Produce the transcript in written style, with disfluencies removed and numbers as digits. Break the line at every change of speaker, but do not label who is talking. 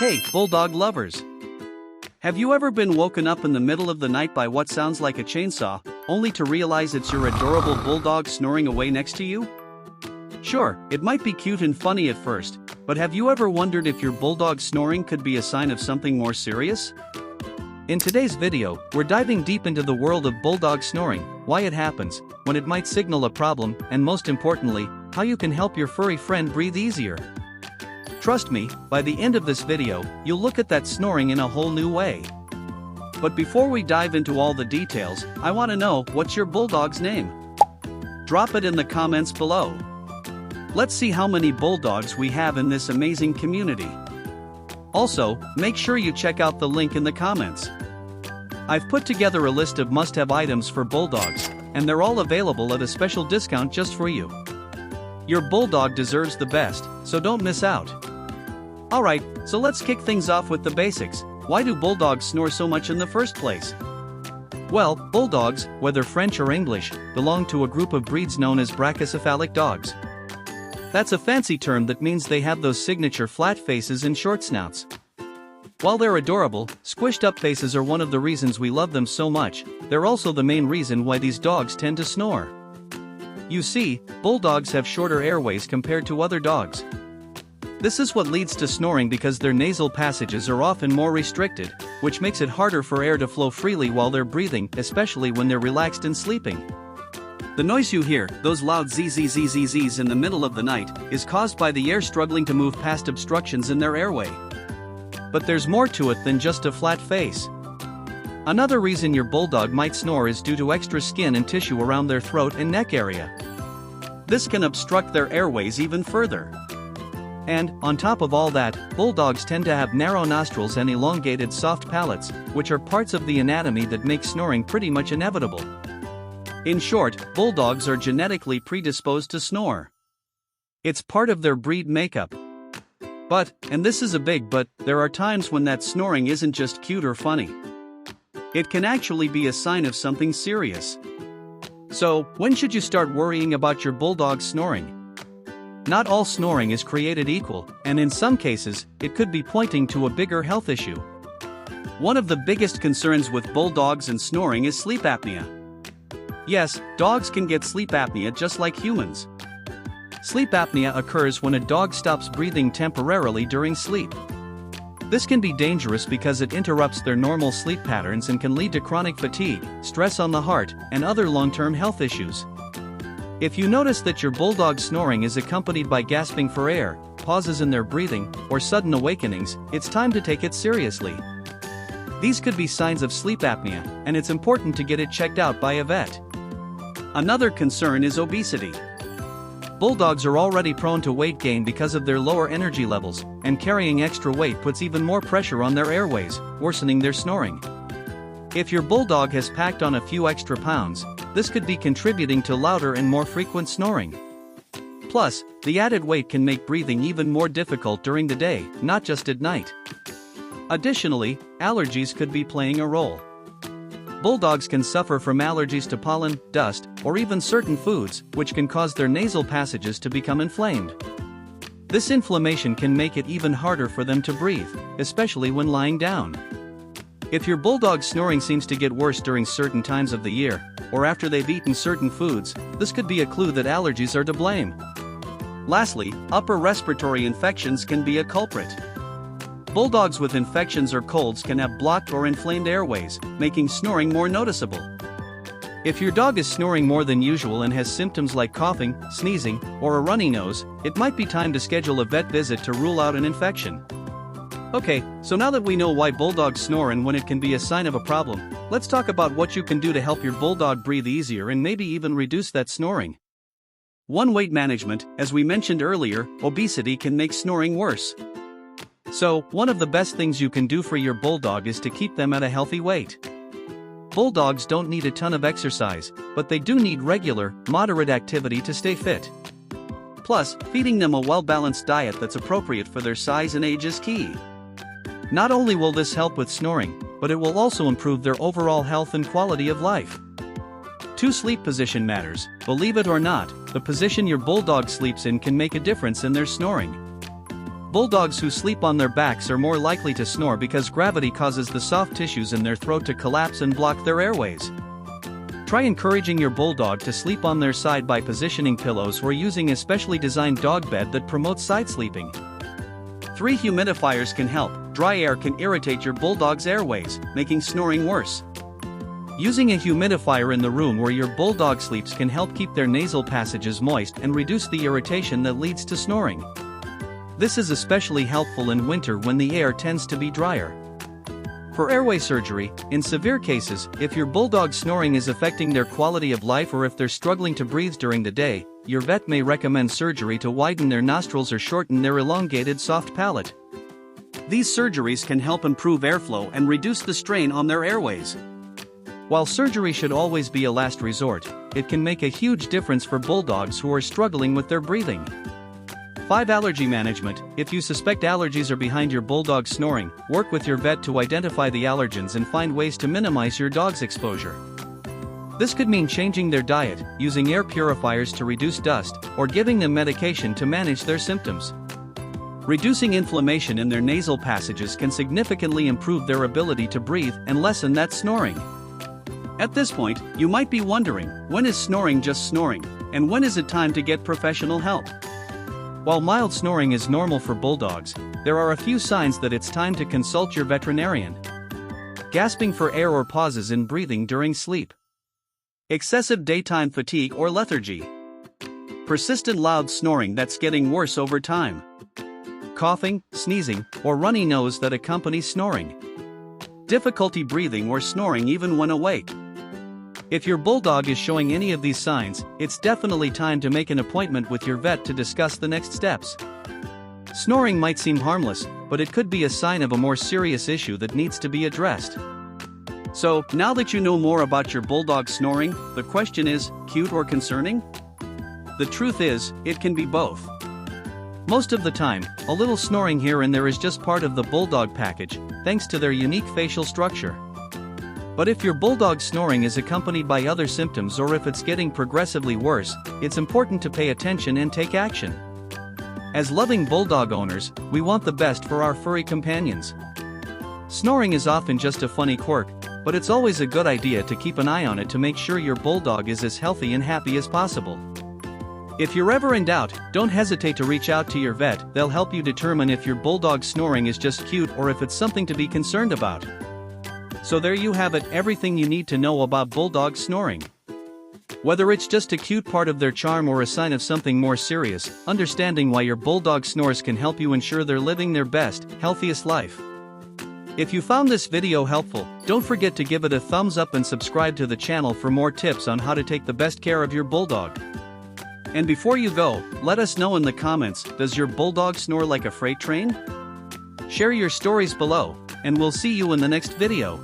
Hey, Bulldog lovers! Have you ever been woken up in the middle of the night by what sounds like a chainsaw, only to realize it's your adorable Bulldog snoring away next to you? Sure, it might be cute and funny at first, but have you ever wondered if your Bulldog snoring could be a sign of something more serious? In today's video, we're diving deep into the world of Bulldog snoring, why it happens, when it might signal a problem, and most importantly, how you can help your furry friend breathe easier. Trust me, by the end of this video, you'll look at that snoring in a whole new way. But before we dive into all the details, I want to know, what's your Bulldog's name? Drop it in the comments below. Let's see how many Bulldogs we have in this amazing community. Also, make sure you check out the link in the comments. I've put together a list of must-have items for Bulldogs, and they're all available at a special discount just for you. Your Bulldog deserves the best, so don't miss out. Alright, so let's kick things off with the basics. Why do Bulldogs snore so much in the first place? Well, Bulldogs, whether French or English, belong to a group of breeds known as brachycephalic dogs. That's a fancy term that means they have those signature flat faces and short snouts. While they're adorable, squished up faces are one of the reasons we love them so much. They're also the main reason why these dogs tend to snore. You see, Bulldogs have shorter airways compared to other dogs. This is what leads to snoring because their nasal passages are often more restricted, which makes it harder for air to flow freely while they're breathing, especially when they're relaxed and sleeping. The noise you hear, those loud zzzzzzs in the middle of the night, is caused by the air struggling to move past obstructions in their airway. But there's more to it than just a flat face. Another reason your Bulldog might snore is due to extra skin and tissue around their throat and neck area. This can obstruct their airways even further. And, on top of all that, Bulldogs tend to have narrow nostrils and elongated soft palates, which are parts of the anatomy that make snoring pretty much inevitable. In short, Bulldogs are genetically predisposed to snore. It's part of their breed makeup. But, and this is a big but, there are times when that snoring isn't just cute or funny. It can actually be a sign of something serious. So, when should you start worrying about your Bulldog snoring? Not all snoring is created equal, and in some cases, it could be pointing to a bigger health issue. One of the biggest concerns with Bulldogs and snoring is sleep apnea. Yes, dogs can get sleep apnea just like humans. Sleep apnea occurs when a dog stops breathing temporarily during sleep. This can be dangerous because it interrupts their normal sleep patterns and can lead to chronic fatigue, stress on the heart, and other long-term health issues. If you notice that your Bulldog's snoring is accompanied by gasping for air, pauses in their breathing, or sudden awakenings, it's time to take it seriously. These could be signs of sleep apnea, and it's important to get it checked out by a vet. Another concern is obesity. Bulldogs are already prone to weight gain because of their lower energy levels, and carrying extra weight puts even more pressure on their airways, worsening their snoring. If your Bulldog has packed on a few extra pounds, this could be contributing to louder and more frequent snoring. Plus, the added weight can make breathing even more difficult during the day, not just at night. Additionally, allergies could be playing a role. Bulldogs can suffer from allergies to pollen, dust, or even certain foods, which can cause their nasal passages to become inflamed. This inflammation can make it even harder for them to breathe, especially when lying down. If your Bulldog's snoring seems to get worse during certain times of the year, or after they've eaten certain foods, this could be a clue that allergies are to blame. Lastly, upper respiratory infections can be a culprit. Bulldogs with infections or colds can have blocked or inflamed airways, making snoring more noticeable. If your dog is snoring more than usual and has symptoms like coughing, sneezing, or a runny nose, it might be time to schedule a vet visit to rule out an infection. Okay, so now that we know why Bulldogs snore and when it can be a sign of a problem, let's talk about what you can do to help your Bulldog breathe easier and maybe even reduce that snoring. 1. Weight management. As we mentioned earlier, obesity can make snoring worse. So, one of the best things you can do for your Bulldog is to keep them at a healthy weight. Bulldogs don't need a ton of exercise, but they do need regular, moderate activity to stay fit. Plus, feeding them a well-balanced diet that's appropriate for their size and age is key. Not only will this help with snoring, but it will also improve their overall health and quality of life. 2. Sleep position matters. Believe it or not, the position your Bulldog sleeps in can make a difference in their snoring. Bulldogs who sleep on their backs are more likely to snore because gravity causes the soft tissues in their throat to collapse and block their airways. Try encouraging your bulldog to sleep on their side by positioning pillows or using a specially designed dog bed that promotes side sleeping. 3 humidifiers can help. Dry air can irritate your bulldog's airways, making snoring worse. Using a humidifier in the room where your bulldog sleeps can help keep their nasal passages moist and reduce the irritation that leads to snoring. This is especially helpful in winter when the air tends to be drier. For airway surgery, in severe cases, if your bulldog's snoring is affecting their quality of life or if they're struggling to breathe during the day, your vet may recommend surgery to widen their nostrils or shorten their elongated soft palate. These surgeries can help improve airflow and reduce the strain on their airways. While surgery should always be a last resort, it can make a huge difference for bulldogs who are struggling with their breathing. 5. Allergy management. If you suspect allergies are behind your bulldog's snoring, work with your vet to identify the allergens and find ways to minimize your dog's exposure. This could mean changing their diet, using air purifiers to reduce dust, or giving them medication to manage their symptoms. Reducing inflammation in their nasal passages can significantly improve their ability to breathe and lessen that snoring. At this point, you might be wondering, when is snoring just snoring, and when is it time to get professional help? While mild snoring is normal for bulldogs, there are a few signs that it's time to consult your veterinarian. Gasping for air or pauses in breathing during sleep. Excessive daytime fatigue or lethargy. Persistent loud snoring that's getting worse over time. Coughing, sneezing, or runny nose that accompanies snoring. Difficulty breathing or snoring even when awake. If your bulldog is showing any of these signs, it's definitely time to make an appointment with your vet to discuss the next steps. Snoring might seem harmless, but it could be a sign of a more serious issue that needs to be addressed. So, now that you know more about your bulldog's snoring, the question is, cute or concerning? The truth is, it can be both. Most of the time, a little snoring here and there is just part of the bulldog package, thanks to their unique facial structure. But if your bulldog's snoring is accompanied by other symptoms or if it's getting progressively worse, it's important to pay attention and take action. As loving bulldog owners, we want the best for our furry companions. Snoring is often just a funny quirk, but it's always a good idea to keep an eye on it to make sure your bulldog is as healthy and happy as possible. If you're ever in doubt, don't hesitate to reach out to your vet. They'll help you determine if your bulldog's snoring is just cute or if it's something to be concerned about. So there you have it, everything you need to know about bulldog snoring. Whether it's just a cute part of their charm or a sign of something more serious, understanding why your bulldog snores can help you ensure they're living their best, healthiest life. If you found this video helpful, don't forget to give it a thumbs up and subscribe to the channel for more tips on how to take the best care of your bulldog. And before you go, let us know in the comments, does your bulldog snore like a freight train? Share your stories below, and we'll see you in the next video.